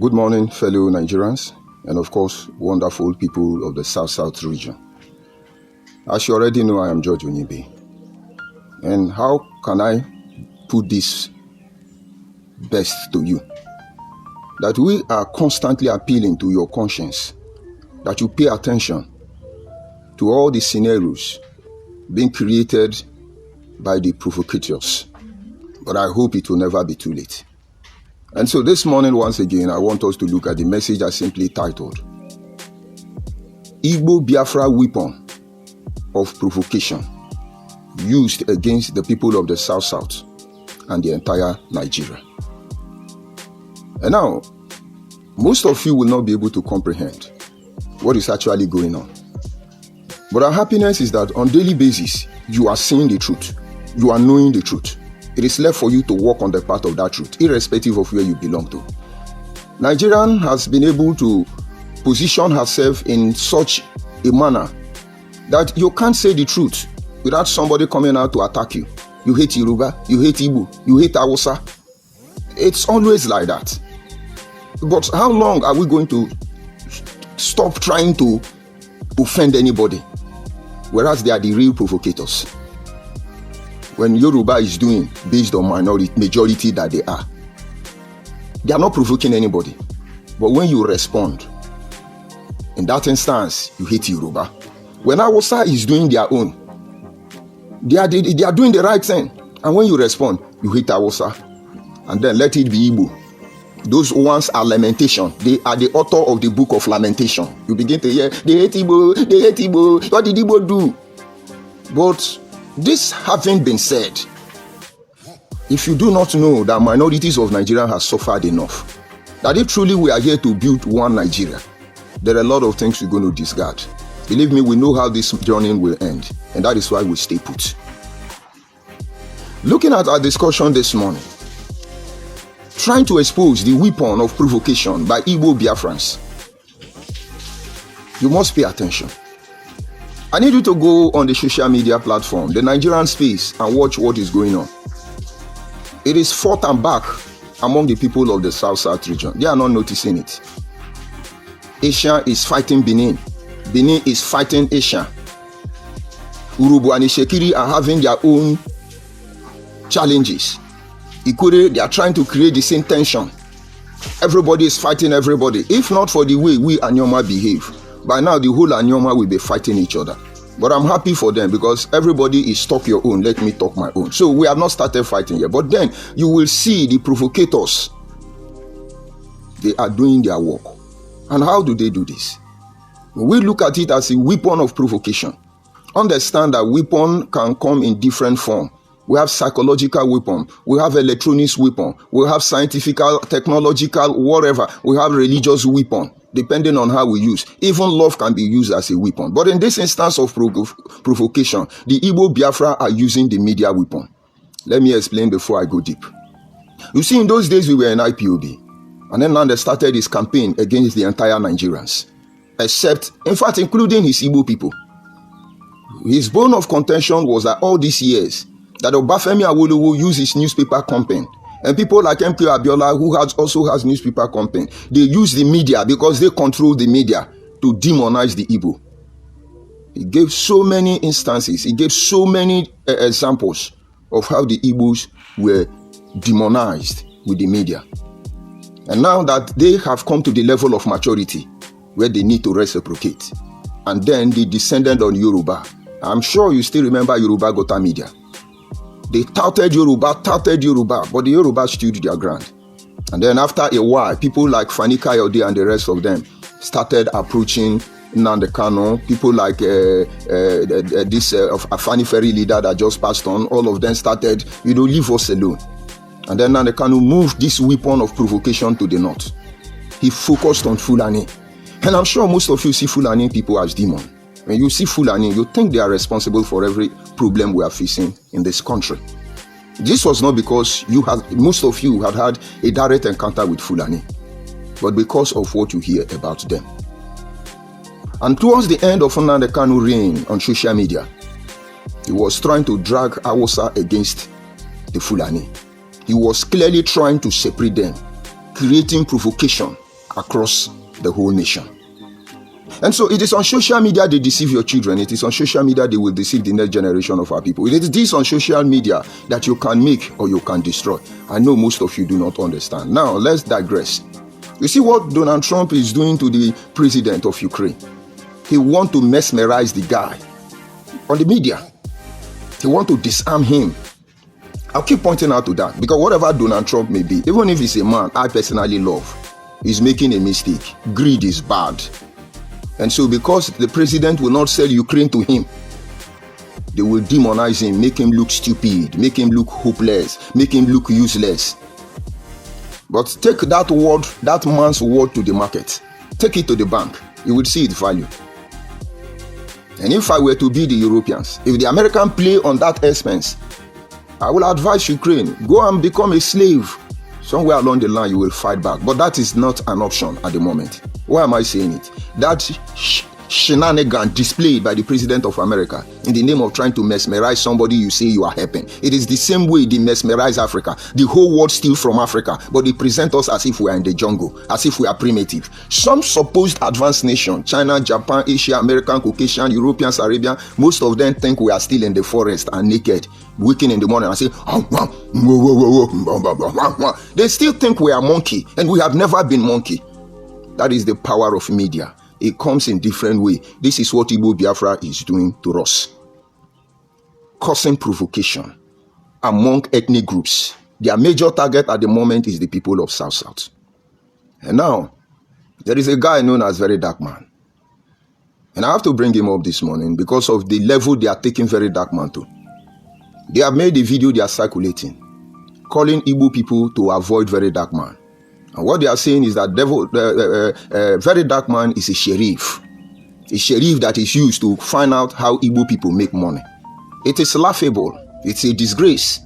Good morning, fellow Nigerians, and of course, wonderful people of the South-South region. As you already know, I am George Onyibe. And how can I put this best to you? That we are constantly appealing to your conscience, that you pay attention to all the scenarios being created by the provocators. But I hope it will never be too late. And so this morning, once again, I want us to look at the message I simply titled, Igbo Biafra Weapon of Provocation Used Against the People of the South-South and the entire Nigeria. And now, most of you will not be able to comprehend what is actually going on. But our happiness is that on a daily basis, you are seeing the truth. You are knowing the truth. It is left for you to walk on the path of that truth, irrespective of where you belong to. Nigerian has been able to position herself in such a manner that you can't say the truth without somebody coming out to attack you. You hate Yoruba, you hate Igbo, you hate Hausa. It's always like that. But how long are we going to stop trying to offend anybody? Whereas they are the real provocators. When Yoruba is doing based on majority that they are not provoking anybody. But when you respond, in that instance, you hate Yoruba. When Hausa is doing their own, they are doing the right thing. And when you respond, you hate Hausa. And then let it be Igbo. Those ones are lamentation. They are the author of the book of lamentation. You begin to hear, they hate Igbo, they hate Igbo. What did Igbo do? But this having been said, if you do not know that minorities of Nigeria have suffered enough, that if truly we are here to build one Nigeria, there are a lot of things we're going to discard. Believe me, we know how this journey will end, and that is why we stay put. Looking at our discussion this morning, trying to expose the weapon of provocation by Igbo Biafrans, you must pay attention. I need you to go on the social media platform, the Nigerian space, and watch what is going on. It is forth and back among the people of the South-South region. They are not noticing it. Asia is fighting Benin. Benin is fighting Asia. Urubu and Ishekiri are having their own challenges. Ikure, they are trying to create the same tension. Everybody is fighting everybody. If not for the way we Anyoma behave, by now the whole Anyoma will be fighting each other. But I'm happy for them because everybody is talk your own, let me talk my own. So we have not started fighting yet. But then you will see the provocators. They are doing their work. And how do they do this? We look at it as a weapon of provocation. Understand that weapon can come in different form. We have psychological weapon, we have electronics weapon, we have scientific, technological, whatever. We have religious weapon, depending on how we use. Even love can be used as a weapon. But in this instance of provocation, the Igbo Biafra are using the media weapon. Let me explain before I go deep. You see, in those days we were in IPOB, and then Nande started his campaign against the entire Nigerians, except, in fact, including his Igbo people. His bone of contention was that all these years, that Obafemi Awolowo used his newspaper campaign, and people like MK Abiola, who also has newspaper campaign, they use the media because they control the media to demonize the Igbo. He gave so many instances, he gave so many examples of how the Igbos were demonized with the media. And now that they have come to the level of maturity where they need to reciprocate, and then they descended on Yoruba. I'm sure you still remember Yoruba Gota Media. They touted Yoruba, but the Yoruba stood their ground. And then after a while, people like Fani Kayode and the rest of them started approaching Nnamdi Kanu, people like this Afani Ferry leader that just passed on. All of them started, leave us alone. And then Nnamdi Kanu moved this weapon of provocation to the north. He focused on Fulani. And I'm sure most of you see Fulani people as demons. When you see Fulani, you think they are responsible for every problem we are facing in this country. This was not because most of you had a direct encounter with Fulani, but because of what you hear about them. And towards the end of Nnamdi Kanu reign on social media, he was trying to drag Hausa against the Fulani. He was clearly trying to separate them, creating provocation across the whole nation. And so it is on social media they deceive your children. It is on social media they will deceive the next generation of our people. It is this on social media that you can make or you can destroy. I know most of you do not understand. Now, let's digress. You see what Donald Trump is doing to the president of Ukraine? He wants to mesmerize the guy on the media. He wants to disarm him. I'll keep pointing out to that because whatever Donald Trump may be, even if he's a man I personally love, he's making a mistake. Greed is bad. And so because the president will not sell Ukraine to him, they will demonize him, make him look stupid, make him look hopeless, make him look useless. But take that word, that man's word to the market. Take it to the bank. You will see its value. And if I were to be the Europeans, if the American play on that expense, I will advise Ukraine, go and become a slave. Somewhere along the line, you will fight back. But that is not an option at the moment. Why am I saying it? That shenanigan displayed by the President of America in the name of trying to mesmerize somebody you say you are helping. It is the same way they mesmerize Africa. The whole world steals from Africa, but they present us as if we are in the jungle, as if we are primitive. Some supposed advanced nation, China, Japan, Asia, American, Caucasian, Europeans, Arabian, most of them think we are still in the forest and naked, waking in the morning and say, they still think we are monkey, and we have never been monkey. That is the power of media. It comes in different way. This is what Igbo Biafra is doing to us. Causing provocation among ethnic groups. Their major target at the moment is the people of South. And now, there is a guy known as Very Dark Man. And I have to bring him up this morning because of the level they are taking Very Dark Man to. They have made a video they are circulating, calling Igbo people to avoid Very Dark Man. And what they are saying is that Very Dark Man is a sheriff that is used to find out how Igbo people make money. It is laughable. It's a disgrace.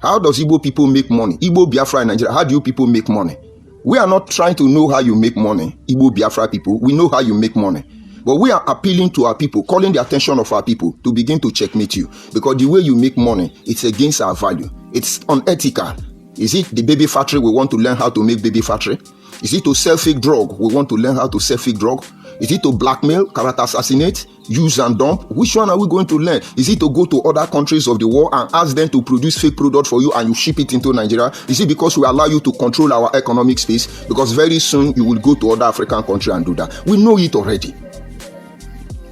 How does Igbo people make money? Igbo Biafra in Nigeria, how do you people make money? We are not trying to know how you make money, Igbo Biafra people. We know how you make money. But we are appealing to our people, calling the attention of our people to begin to checkmate you. Because the way you make money, it's against our value. It's unethical. Is it the baby factory we want to learn how to make baby factory? Is it to sell fake drug? We want to learn how to sell fake drug? Is it to blackmail, character assassinate, use and dump? Which one are we going to learn? Is it to go to other countries of the world and ask them to produce fake product for you and you ship it into Nigeria? Is it because we allow you to control our economic space? Because very soon you will go to other African countries and do that. We know it already.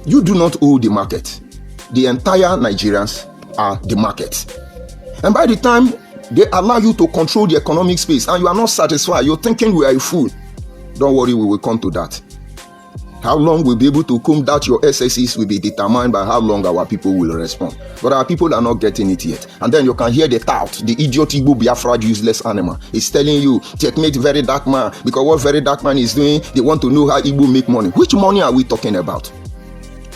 You do not own the market. The entire Nigerians are the market. And by the time they allow you to control the economic space and you are not satisfied, you're thinking we are a fool. Don't worry, we will come to that. How long we'll be able to comb out your excesses will be determined by how long our people will respond. But our people are not getting it yet. And then you can hear the tout, the idiot Igbo Biafra useless animal. He's telling you, checkmate Very Dark Man. Because what Very Dark Man is doing, they want to know how Igbo make money. Which money are we talking about?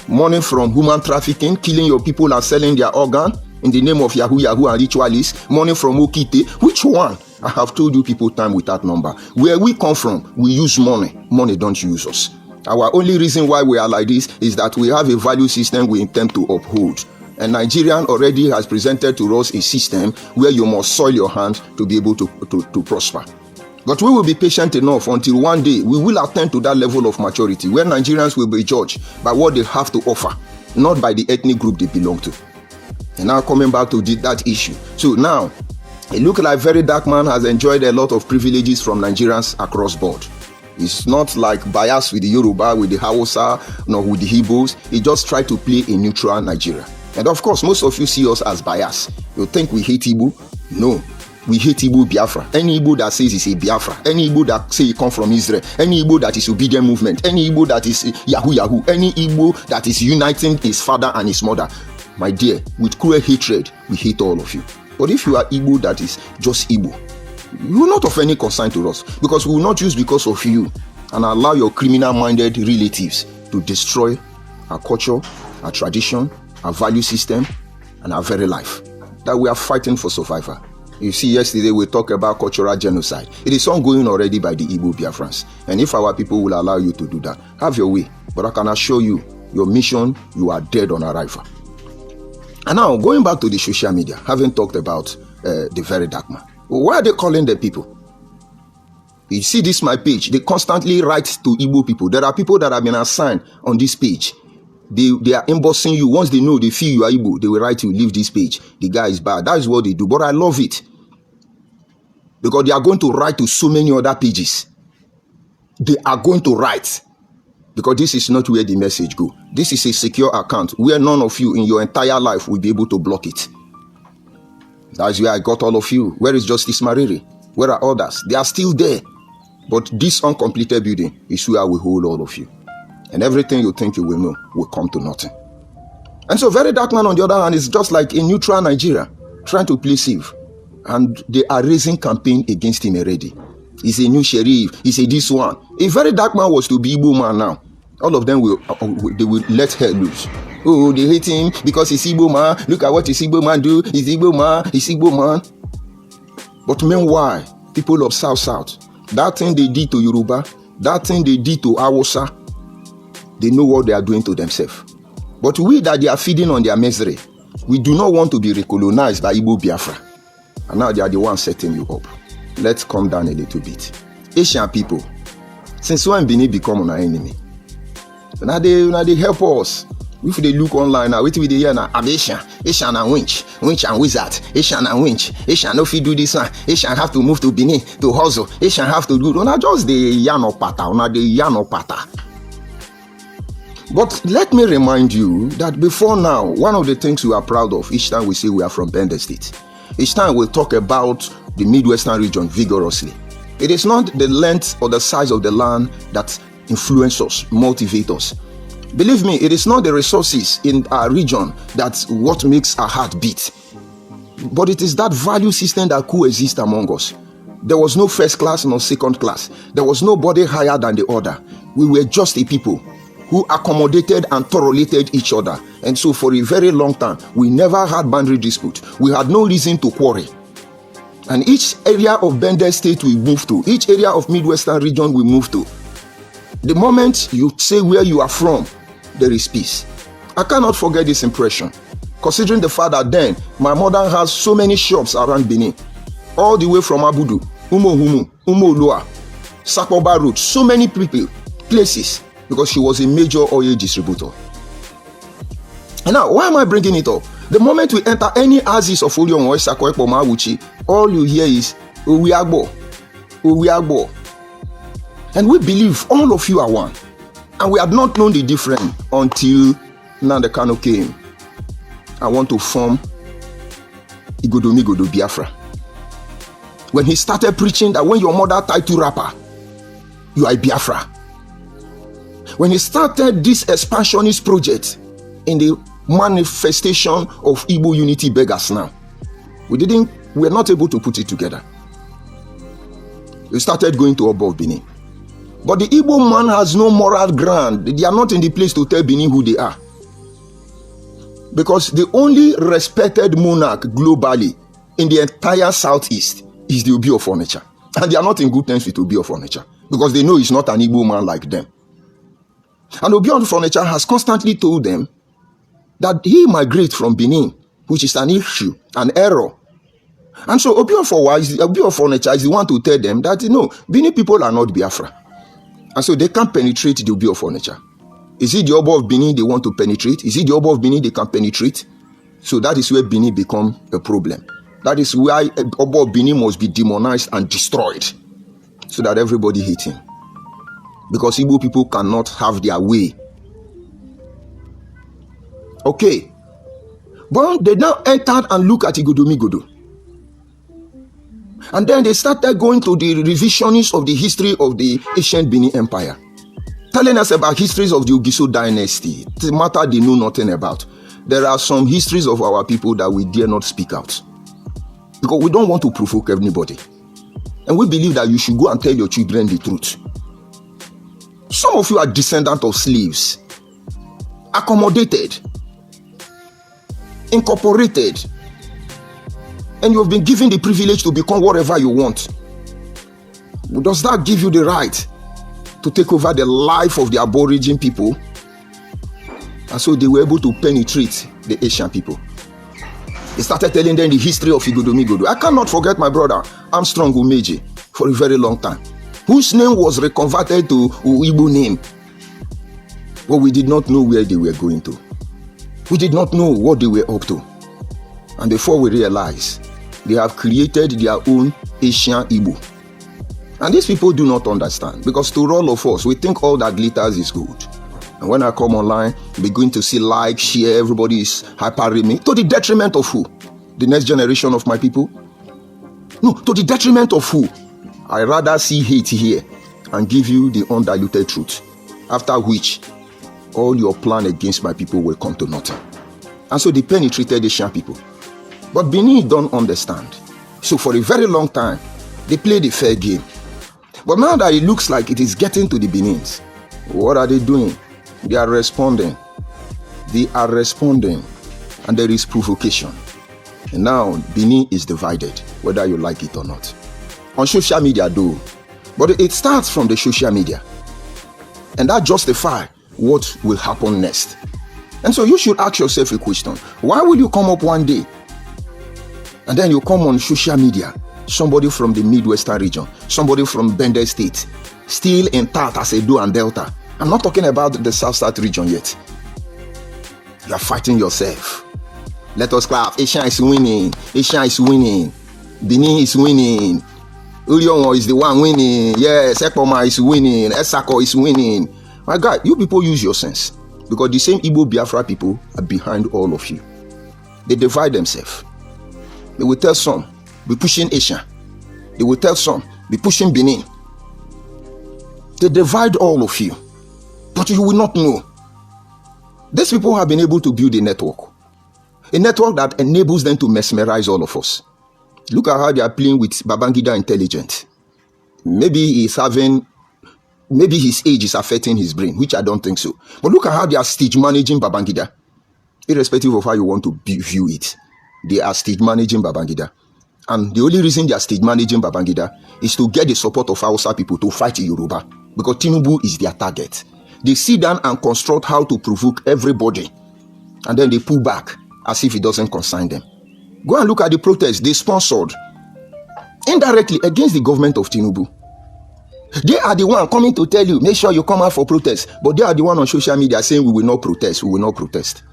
Money from human trafficking, killing your people and selling their organ in the name of Yahoo and ritualists, money from Okite. Which one? I have told you people time without number. Where we come from, we use money. Money don't use us. Our only reason why we are like this is that we have a value system we intend to uphold. And Nigerian already has presented to us a system where you must soil your hands to be able to prosper. But we will be patient enough until one day we will attain to that level of maturity where Nigerians will be judged by what they have to offer, not by the ethnic group they belong to. And now coming back to that issue. So now, it looks like Very Dark Man has enjoyed a lot of privileges from Nigerians across board. It's not like bias with the Yoruba, with the Hausa, nor with the Igbos. He just tried to play a neutral Nigeria. And of course, most of you see us as bias. You think we hate Igbo? No. We hate Igbo Biafra. Any Igbo that says he's a Biafra, any Igbo that say he come from Israel, any Igbo that is obedient movement, any Igbo that is Yahoo, any Igbo that is uniting his father and his mother, my dear, with cruel hatred, we hate all of you. But if you are Igbo that is just Igbo, you are not of any concern to us, because we will not use because of you and allow your criminal-minded relatives to destroy our culture, our tradition, our value system, and our very life that we are fighting for survival. You see, yesterday we talked about cultural genocide. It is ongoing already by the Igbo Biafrans. And if our people will allow you to do that, have your way. But I can assure you, your mission, you are dead on arrival. And now, going back to the social media, having talked about the Very Dark Man. Why are they calling the people? You see this my page, they constantly write to Igbo people. There are people that have been assigned on this page. They are embossing you. Once they know, they feel you are Igbo, they will write you, leave this page. The guy is bad. That is what they do. But I love it. Because they are going to write to so many other pages. They are going to write. Because this is not where the message go. This is a secure account where none of you in your entire life will be able to block it. That's where I got all of you. Where is Justice Mariri? Where are others? They are still there. But this uncompleted building is where we hold all of you. And everything you think you will know will come to nothing. And so Very Dark Man, on the other hand, is just like a neutral Nigeria trying to play safe. And they are raising campaign against him already. He's a new sheriff. He's a this one. If Very Dark Man was to be Igbo man now, all of them will let her loose. Oh, they hate him because he's Igbo man. Look at what his Igbo man do. He's Igbo man. He's Igbo man. But meanwhile, people of South, that thing they did to Yoruba, that thing they did to Hausa, they know what they are doing to themselves. But we that they are feeding on their misery, we do not want to be recolonized by Igbo Biafra. And now they are the ones setting you up. Let's calm down a little bit. Asian people, since when Benin become our enemy? Now they help us. If they look online now, wait till they hear now, Asian and winch and wizard, Asian and winch, Asian no fit do this one, Asian have to move to Benin to hustle, Asian have to do, not just the yano pata, not the yano pata. But let me remind you that before now, one of the things we are proud of each time we say we are from Bender State, each time we'll talk about the Midwestern region vigorously. It is not the length or the size of the land that influence us, motivate us. Believe me, it is not the resources in our region that's what makes our heart beat. But it is that value system that coexists among us. There was no first class nor second class. There was nobody higher than the other. We were just a people who accommodated and tolerated each other. And so for a very long time, we never had boundary dispute. We had no reason to quarrel. And each area of Bender State we moved to, each area of Midwestern region we moved to, the moment you say where you are from, there is peace. I cannot forget this impression, considering the fact that then my mother has so many shops around Benin, all the way from Abudu, Umohumu, Umolua, Sakoba Road, so many people, places, because she was a major oil distributor. And now, why am I bringing it up? The moment we enter any oasis of Olion or Sakoepo Mawuchi, all you hear is Uwiagbo, Uwiagbo. And we believe all of you are one. And we had not known the difference until Nnamdi Kanu came. I want to form Igodomigodo Biafra. When he started preaching that when your mother tied to rapper, you are a Biafra. When he started this expansionist project in the manifestation of Igbo unity beggars now, we were not able to put it together. We started going to above Benin. But the Igbo man has no moral ground. They are not in the place to tell Benin who they are. Because the only respected monarch globally in the entire Southeast is the Obi of Onitsha. And they are not in good terms with Obi of Onitsha. Because they know he's not an Igbo man like them. And Obi of Onitsha has constantly told them that he migrates from Benin, which is an issue, an error. And so Obi of Onitsha is the one to tell them that, Benin people are not Biafra. And so they can't penetrate the Obi of Onitsha. Is it the Oba of Benin they want to penetrate? Is it the Oba of Benin they can penetrate? So that is where Benin become a problem. That is why Oba of Benin must be demonized and destroyed, so that everybody hates him. Because Igbo people cannot have their way. Okay. But they now entered and look at Igodomigodo. And then they started going to the revisionists of the history of the ancient Benin Empire, telling us about histories of the Ogiso dynasty, the matter they know nothing about. There are some histories of our people that we dare not speak out, because we don't want to provoke anybody. And we believe that you should go and tell your children the truth. Some of you are descendants of slaves, accommodated, incorporated, and you have been given the privilege to become whatever you want. Does that give you the right to take over the life of the Aborigine people? And so they were able to penetrate the Asian people. They started telling them the history of Igodomigodo. I cannot forget my brother Armstrong Umeji for a very long time, whose name was reconverted to Igbo name. But we did not know where they were going to. We did not know what they were up to. And before we realized, they have created their own Asian Igbo. And these people do not understand, because to all of us, we think all that glitters is gold. And when I come online, we're going to see like, share, everybody is hypering me. To the detriment of who? The next generation of my people? No, to the detriment of who? I rather see hate here and give you the undiluted truth. After which, all your plan against my people will come to nothing. And so they penetrated the Asian people. But Benin don't understand. So for a very long time, they played a fair game. But now that it looks like it is getting to the Benins, what are they doing? They are responding. They are responding. And there is provocation. And now Benin is divided, whether you like it or not. On social media though. But it starts from the social media. And that justifies what will happen next. And so you should ask yourself a question. Why will you come up one day and then you come on social media, somebody from the Midwestern region, somebody from Bender State, still intact as Edo and Delta? I'm not talking about the South region yet. You are fighting yourself. Let us clap. Asia is winning. Asia is winning. Benin is winning. Uliongo is the one winning. Yes, Ekpoma is winning. Esako is winning. My God, you people use your sense. Because the same Igbo Biafra people are behind all of you. They divide themselves. They will tell some, be pushing Asia. They will tell some, be pushing Benin. They divide all of you. But you will not know. These people have been able to build a network that enables them to mesmerize all of us. Look at how they are playing with Babangida intelligence. Maybe his age is affecting his brain, which I don't think so. But look at how they are stage managing Babangida. Irrespective of how you want to view it, they are stage managing Babangida. And the only reason they are stage managing Babangida is to get the support of Hausa people to fight Yoruba. Because Tinubu is their target. They sit down and construct how to provoke everybody. And then they pull back as if it doesn't concern them. Go and look at the protests they sponsored indirectly against the government of Tinubu. They are the one coming to tell you, make sure you come out for protest. But they are the one on social media saying we will not protest, we will not protest.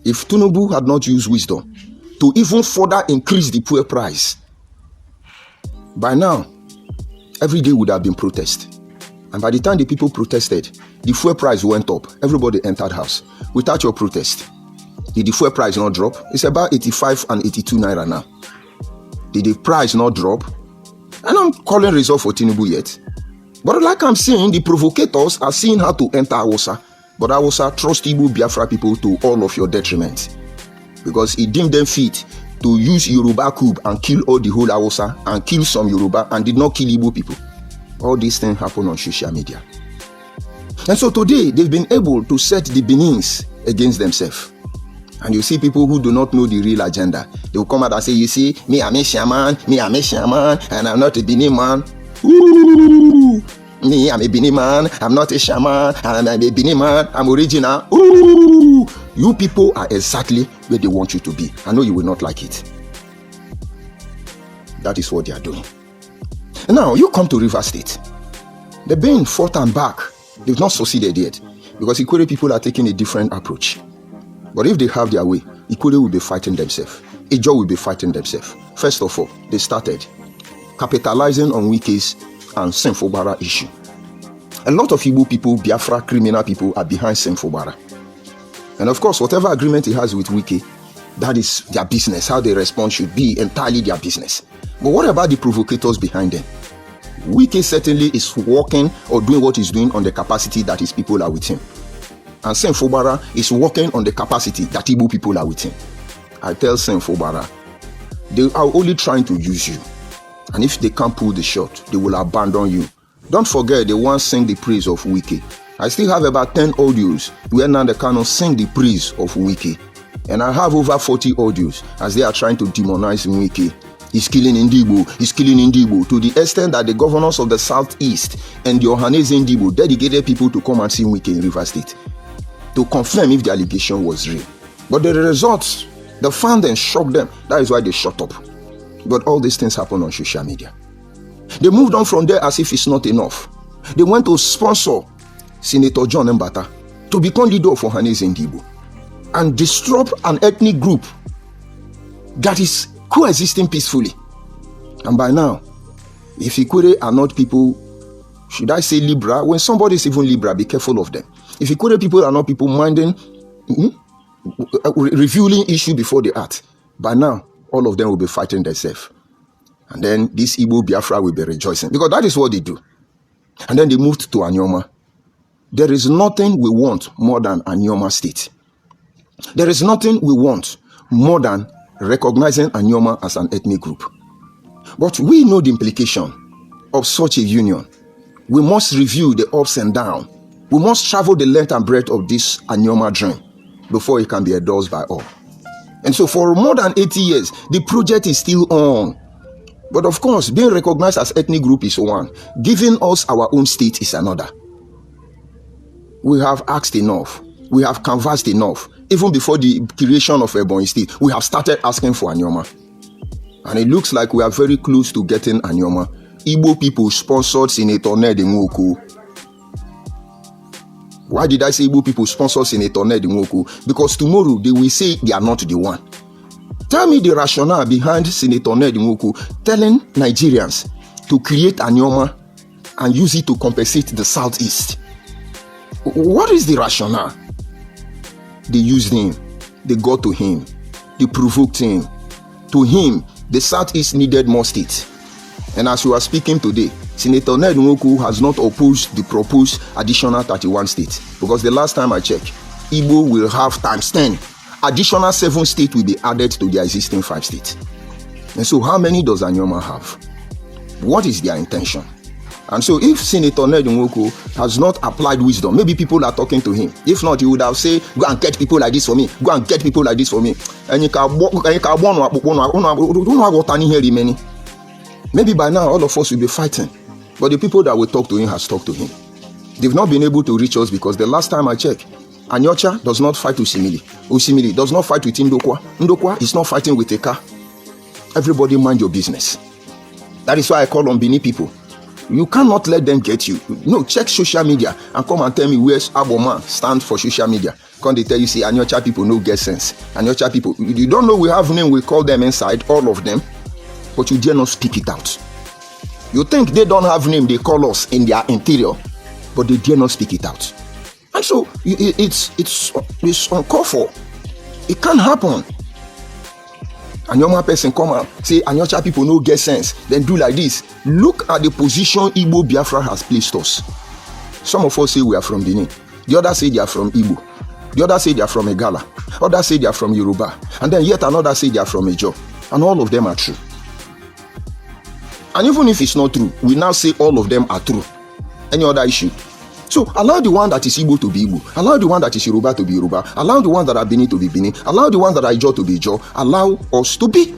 If Tinubu had not used wisdom to even further increase the fuel price, by now, every day would have been protest. And by the time the people protested, the fuel price went up. Everybody entered house. Without your protest, did the fuel price not drop? It's about 85 and 82 naira now. Did the price not drop? And I'm calling result for Tinubu yet. But like I'm saying, the provocators are seeing how to enter Hausa. But Hausa trust Igbo Biafra people to all of your detriment. Because it deemed them fit to use Yoruba coup and kill all the whole Hausa and kill some Yoruba and did not kill Igbo people. All these things happen on social media. And so today, they've been able to set the Benins against themselves. And you see people who do not know the real agenda. They will come out and say, you see, me, I'm a shaman, and I'm not a Benin man. Ooh. Me, I'm a Benin man, I'm not a shaman, and I'm a Benin man, I'm original. Ooh. You people are exactly where they want you to be. I know you will not like it. That is what they are doing. Now, you come to River State. They've been forth and back. They've not succeeded yet. Because Ikwere people are taking a different approach. But if they have their way, Ikwere will be fighting themselves. Ijo will be fighting themselves. First of all, they started capitalizing on Wike's and Senfobara issue. A lot of Igbo people, Biafra criminal people, are behind Senfobara. And of course, whatever agreement he has with Wike, that is their business. How they respond should be entirely their business. But what about the provocators behind them? Wike certainly is working or doing what he's doing on the capacity that his people are with him. And Senfobara is working on the capacity that Igbo people are with him. I tell Senfobara, they are only trying to use you. And if they can't pull the shot, they will abandon you. Don't forget, they once sang the praise of Wike. I still have about 10 audios where Nnamdi Kanu sing the praise of Wike. And I have over 40 audios as they are trying to demonize Wike. He's killing Indigbo, he's killing Indigbo, to the extent that the governors of the Southeast and the Ohanese Indigbo dedicated people to come and see Wike in River State to confirm if the allegation was real. But the results, the found and shocked them. That is why they shut up. But all these things happen on social media. They moved on from there as if it's not enough. They went to sponsor Senator John Mbata to become leader of Ohanese and Igbo and disrupt an ethnic group that is coexisting peacefully. And by now, if Ikwere are not people, should I say Libra? When somebody is even Libra, be careful of them. If Ikwere people are not people minding, reviewing issue before they act, by now, all of them will be fighting themselves. And then this Igbo Biafra will be rejoicing. Because that is what they do. And then they moved to Anyoma. There is nothing we want more than Anyoma state. There is nothing we want more than recognizing Anyoma as an ethnic group. But we know the implication of such a union. We must review the ups and downs. We must travel the length and breadth of this Anyoma dream before it can be endorsed by all. And so for more than 80 years, the project is still on. But of course, being recognized as ethnic group is one. Giving us our own state is another. We have asked enough. We have canvassed enough. Even before the creation of Ebonyi State, we have started asking for Anyoma. And it looks like we are very close to getting Anyoma. Igbo people sponsored Senator Ned Nwoko. Why did I say Igbo people sponsor Senator Ned Nwoko? Because tomorrow they will say they are not the one. Tell me the rationale behind Senator Ned Nwoko telling Nigerians to create Anyoma and use it to compensate the Southeast. What is the rationale? They used him. They got to him. They provoked him. To him, the Southeast needed more states. And as we are speaking today, Senator Ned Nwoko has not opposed the proposed additional 31 states. Because the last time I checked, Igbo will have times 10. Additional 7 states will be added to the existing 5 states. And so how many does Anyoma have? What is their intention? And so if Senator Ned Nwoko has not applied wisdom, maybe people are talking to him. If not, he would have said, go and get people like this for me. Go and get people like this for me. And maybe by now all of us will be fighting. But the people that will talk to him has talked to him. They've not been able to reach us because the last time I checked, Anyocha does not fight with Osimili. Osimili does not fight with Ndokwa. Ndokwa is not fighting with Eka. Everybody mind your business. That is why I call on Bini people. You cannot let them get you. No, check social media and come and tell me where's Aboma stand for social media. Come they tell you, see, Anyocha people no get sense. Anyocha people, you don't know we have name, we call them inside, all of them, but you dare not speak it out. You think they don't have name, they call us in their interior, but they dare not speak it out. And so it's uncalled for. It can't happen. And young person come and say, Anyocha people no get sense. Then do like this. Look at the position Igbo Biafra has placed us. Some of us say we are from Benin. The others say they are from Igbo. The others say they are from Egala. Others say they are from Yoruba. And then yet another say they are from Ejo. And all of them are true. And even if it's not true, we now say all of them are true. Any other issue? So allow the one that is Igbo to be Igbo. Allow the one that is Yoruba to be Yoruba. Allow the one that are Benin to be Benin. Allow the one that are Ijo to be Ijo. Allow us to be.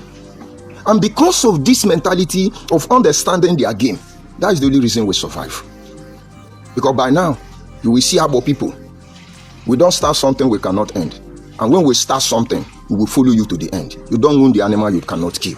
And because of this mentality of understanding their game, that is the only reason we survive. Because by now, you will see about people. We don't start something we cannot end. And when we start something, we will follow you to the end. You don't wound the animal you cannot kill.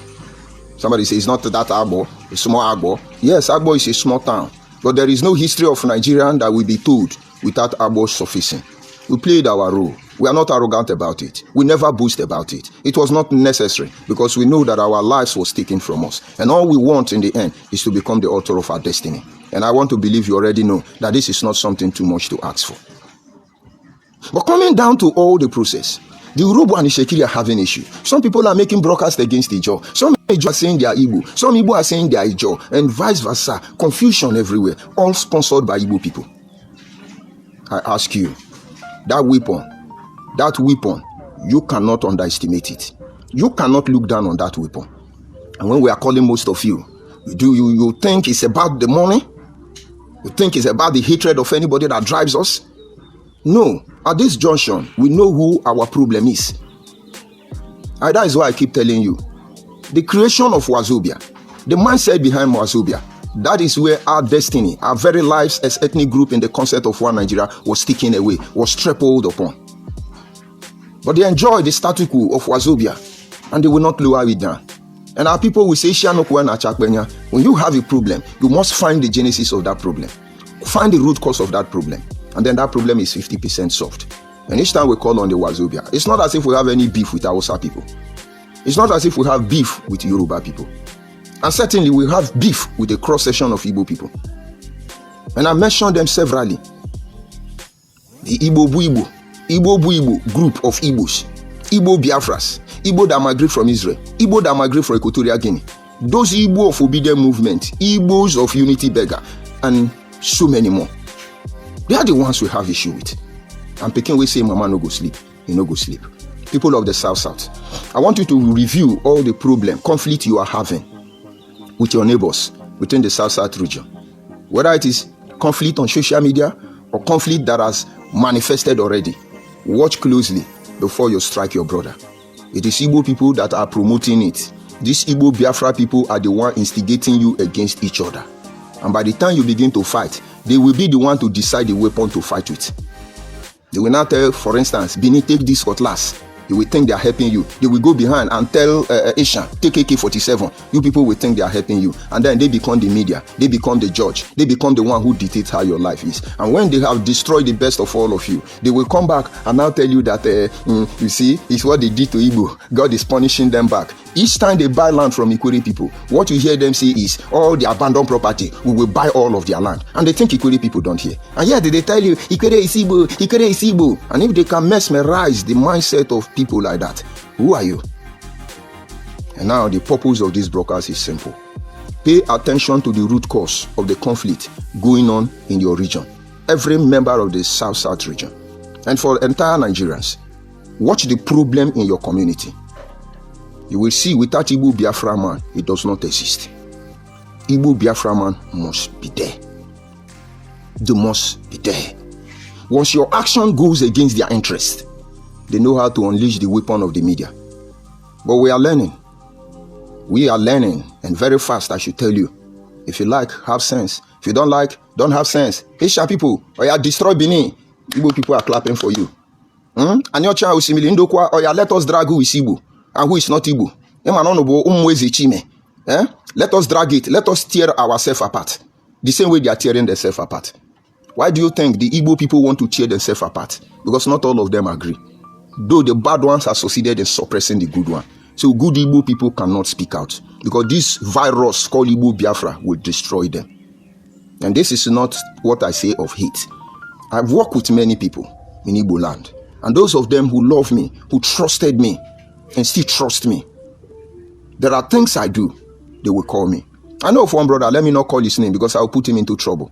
Somebody says, it's not that Agbo, a small Agbo. Yes, Agbo is a small town. But there is no history of Nigeria that will be told without Agbo surfacing. We played our role. We are not arrogant about it. We never boast about it. It was not necessary because we know that our lives was taken from us. And all we want in the end is to become the author of our destiny. And I want to believe you already know that this is not something too much to ask for. But coming down to all the process, the Urobo and the Shekiri are having issue. Some people are making broadcasts against Ijo. Some Ijo are saying they are Igbo. Some Igbo are saying they are Ijo. And vice versa. Confusion everywhere. All sponsored by Igbo people. I ask you, that weapon, you cannot underestimate it. You cannot look down on that weapon. And when we are calling most of you, you think it's about the money? You think it's about the hatred of anybody that drives us? No. At this junction, we know who our problem is. And that is why I keep telling you. The creation of Wazobia, the mindset behind Wazobia, that is where our destiny, our very lives as ethnic group in the concept of one Nigeria was taken away, was trampled upon. But they enjoy the status quo of Wazobia, and they will not lower it down. And our people will say, when you have a problem, you must find the genesis of that problem. Find the root cause of that problem. And then that problem is 50% solved. And each time we call on the Wazobia, it's not as if we have any beef with Hausa people. It's not as if we have beef with Yoruba people. And certainly we have beef with a cross-section of Igbo people. And I mentioned them severally. The Igbo Buibo group of Igbos, Igbo Biafras, Igbo that migrate from Israel, Igbo that migrate from Equatorial Guinea, those Igbo of obedient movement, Igbos of unity beggar, and so many more. They are the ones we have issue with. And Pekin will say, Mama no go sleep, you no go sleep. People of the South, I want you to review all the problem, conflict you are having with your neighbors within the South region. Whether it is conflict on social media or conflict that has manifested already, watch closely before you strike your brother. It is Igbo people that are promoting it. These Igbo Biafra people are the one instigating you against each other. And by the time you begin to fight, they will be the one to decide the weapon to fight with. They will not tell, for instance, Bini, take this cutlass. You will think they are helping you. They will go behind and tell Asian, take AK-47. You people will think they are helping you. And then they become the media. They become the judge. They become the one who dictates how your life is. And when they have destroyed the best of all of you, they will come back and now tell you that, you see, it's what they did to Igbo. God is punishing them back. Each time they buy land from Ikwere people, what you hear them say is, all the abandoned property, we will buy all of their land. And they think Ikwere people don't hear. And yet they tell you, Ikwere is Igbo, Ikwere is Igbo. And if they can mesmerize the mindset of people like that, who are you? And now the purpose of this broadcast is simple. Pay attention to the root cause of the conflict going on in your region. Every member of the South region. And for entire Nigerians, watch the problem in your community. You will see without Igbo Biafra man, it does not exist. Igbo Biafra man must be there. They must be there. Once your action goes against their interest, they know how to unleash the weapon of the media. But we are learning. We are learning, and very fast, I should tell you. If you like, have sense. If you don't like, don't have sense. Asian people, or you destroy Benin, Igbo people are clapping for you. And your child will Indokwa, or let us drag who is Igbo and who is not Igbo. Let us drag it. Let us tear ourselves apart. The same way they are tearing themselves apart. Why do you think the Igbo people want to tear themselves apart? Because not all of them agree. Though the bad ones have succeeded in suppressing the good one. So good Igbo people cannot speak out. Because this virus called Igbo Biafra will destroy them. And this is not what I say of hate. I've worked with many people in Igbo land. And those of them who love me, who trusted me, and still trust me. There are things I do, they will call me. I know of one brother, let me not call his name because I'll put him into trouble.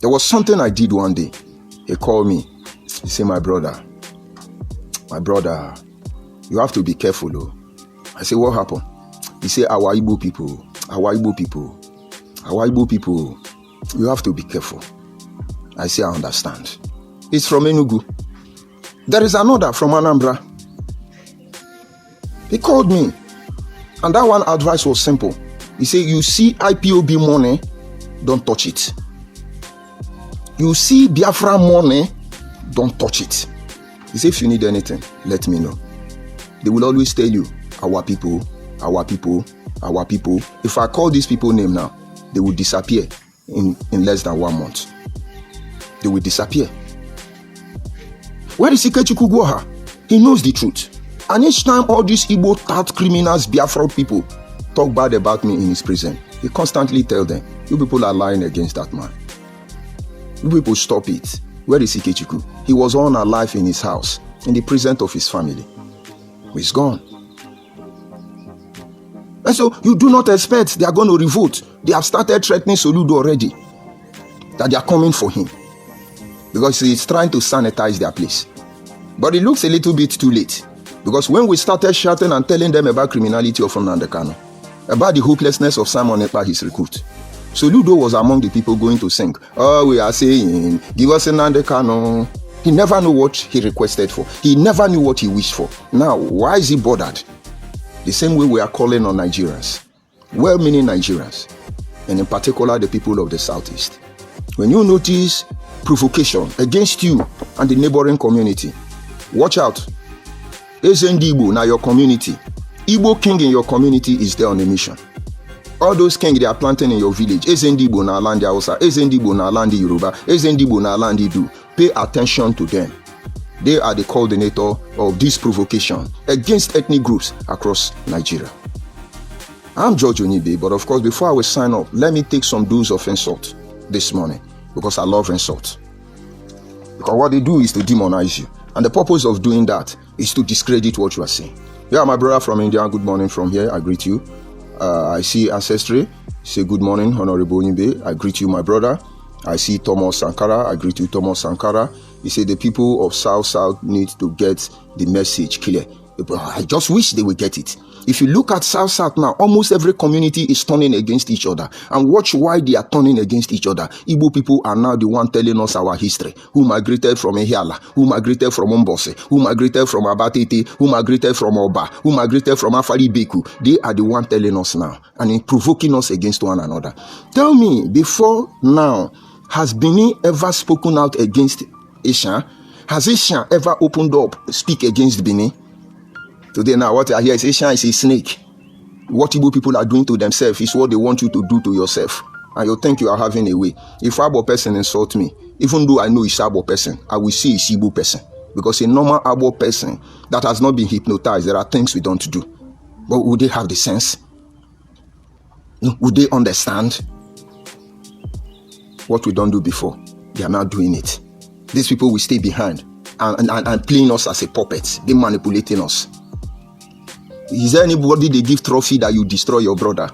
There was something I did one day. He called me. He said, my brother, you have to be careful though. I said, what happened? He said, our Igbo people, you have to be careful. I say, I understand. It's from Enugu. There is another from Anambra. He called me. And that one advice was simple. He said, you see IPOB money, don't touch it. You see Biafra money, don't touch it. He said, if you need anything, let me know. They will always tell you, our people. If I call these people name now, they will disappear in less than 1 month. They will disappear. Where is Ikechukwu Gwoha? He knows the truth. And each time all these Igbo third criminals, Biafraud people, talk bad about me in his prison, he constantly tell them, you people are lying against that man. You people stop it. Where is Ikechukwu? He was on alive in his house, in the presence of his family. He's gone. And so you do not expect they are going to revolt. They have started threatening Soludo already, that they are coming for him. Because he's trying to sanitize their place. But it looks a little bit too late. Because when we started shouting and telling them about criminality of Nnamdi Kanu, about the hopelessness of Simon Ekpa, his recruit, Soludo was among the people going to sing, oh, we are saying, give us Nnamdi Kanu. He never knew what he requested for. He never knew what he wished for. Now, why is he bothered? The same way we are calling on Nigerians, well-meaning Nigerians, and in particular the people of the Southeast. When you notice provocation against you and the neighboring community, watch out. Igbo, now your community, Igbo king in your community is there on a mission. All those kings they are planting in your village, Igbo na land Hausa, Igbo na land Yoruba, Igbo na land Idu. Pay attention to them. They are the coordinator of this provocation against ethnic groups across Nigeria. I'm George Onibe, but of course, before I will sign up, let me take some dose of insult this morning, because I love insult. Because what they do is to demonize you. And the purpose of doing that is to discredit what you are saying. Yeah, my brother from India, good morning from here. I greet you. I see Ancestry. Say good morning, Honorable Onibe. I greet you, my brother. I see Thomas Sankara. I greet you, Thomas Sankara. He said the people of South need to get the message clear. I just wish they would get it. If you look at South now, almost every community is turning against each other. And watch why they are turning against each other. Igbo people are now the one telling us our history. Who migrated from Ehiala, who migrated from Ombose, who migrated from Abatete, who migrated from Oba, who migrated from Afari Beku. They are the one telling us now and provoking us against one another. Tell me, before now, has Benin ever spoken out against Ishan? Has Ishan ever opened up, speak against Benin? Today now, what I hear is Ishan is a snake. What Igbo people are doing to themselves is what they want you to do to yourself. And you think you are having a way. If Igbo person insult me, even though I know it's Igbo person, I will say it's Igbo person. Because a normal Igbo person that has not been hypnotized, there are things we don't do. But would they have the sense? Would they understand? What we don't do before, they are now doing it. These people will stay behind and playing us as a puppet. They manipulating us. Is there anybody they give trophy that you destroy your brother?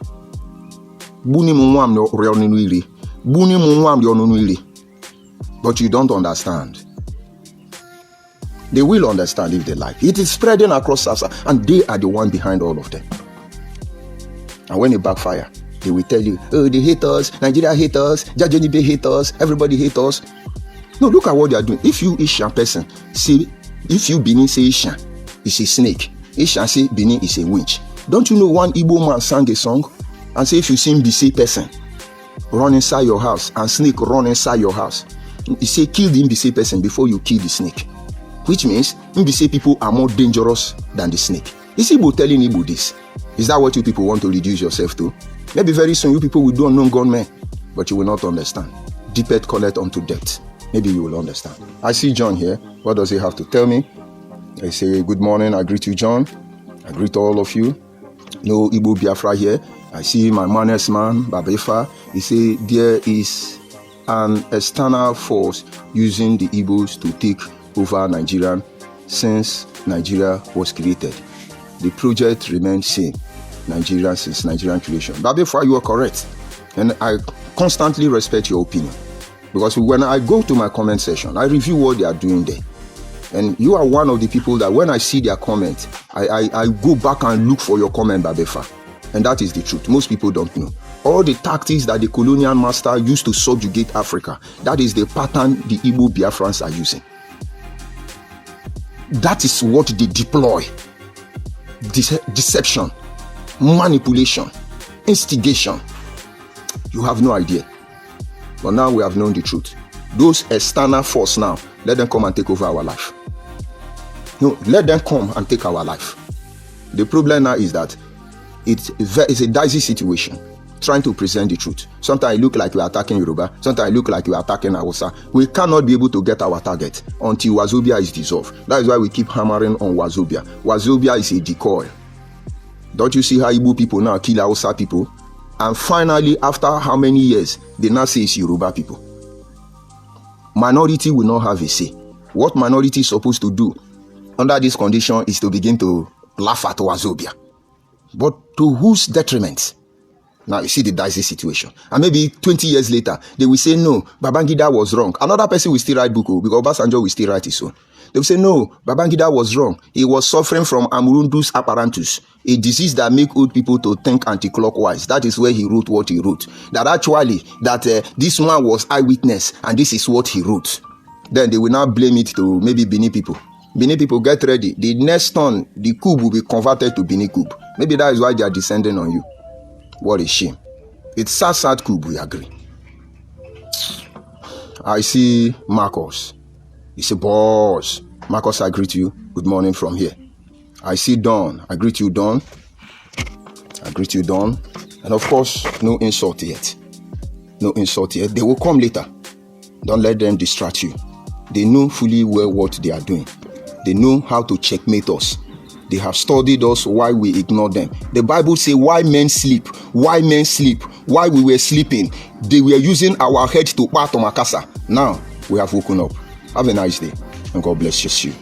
But you don't understand. They will understand if they like. It is spreading across Sasa, and they are the one behind all of them. And when it backfire, they will tell you, oh, they hate us, Nigeria hate us, Jajonibe hate us, everybody hate us. No, look at what they are doing. If you Ishan person, say, if you Benin say Ishan is a snake, Ishan say Benin is a witch. Don't you know one Igbo man sang a song and say if you see Mbise person run inside your house and snake run inside your house, he say kill the Mbise person before you kill the snake. Which means Mbise people are more dangerous than the snake. Is Igbo telling Igbo this? Is that what you people want to reduce yourself to? Maybe very soon you people will do unknown gunmen, but you will not understand. Deepeth collect unto death. Maybe you will understand. I see John here. What does he have to tell me? I say, good morning. I greet you, John. I greet all of you. No Igbo Biafra here. I see my manest man, Babefa. He say, there is an external force using the Igbos to take over Nigeria since Nigeria was created. The project remains same. Nigeria since Nigerian creation. Babefa, you are correct. And I constantly respect your opinion. Because when I go to my comment section, I review what they are doing there. And you are one of the people that when I see their comment, I go back and look for your comment, Babefa. And that is the truth. Most people don't know. All the tactics that the colonial master used to subjugate Africa, that is the pattern the Igbo Biafrans are using. That is what they deploy. Deception, manipulation, instigation. You have no idea. But now we have known the truth. Those external force now, let them come and take over our life. No, let them come and take our life. The problem now is that it's a dicey situation, trying to present the truth. Sometimes it looks like we are attacking Yoruba. Sometimes it looks like we are attacking Hausa. We cannot be able to get our target until Wazobia is dissolved. That is why we keep hammering on Wazobia. Wazobia is a decoy. Don't you see how Igbo people now kill Hausa people? And finally, after how many years, they now say it's Yoruba people. Minority will not have a say. What minority is supposed to do under this condition is to begin to laugh at Wazobia. But to whose detriment? Now you see the dicey situation. And maybe 20 years later, they will say, no, Babangida was wrong. Another person will still write Buku because Obasanjo will still write his own. They will say, no, Babangida was wrong. He was suffering from Amurundus apparatus, a disease that makes old people to think anti-clockwise. That is where he wrote what he wrote. That actually, this man was eyewitness and this is what he wrote. Then they will now blame it to maybe Benin people. Benin people, get ready. The next turn, the coup will be converted to Benin coup. Maybe that is why they are descending on you. What a shame. It's sad coup, we agree. I see Marcos. He said, boss. Marcos, I greet you. Good morning from here. I see Dawn. I greet you, Dawn. I greet you, Dawn. And of course, no insult yet. No insult yet. They will come later. Don't let them distract you. They know fully well what they are doing. They know how to checkmate us. They have studied us while we ignore them. The Bible says, why men sleep? Why men sleep? While we were sleeping, they were using our head to part on Makasa. Now, we have woken up. Have a nice day, and God bless you.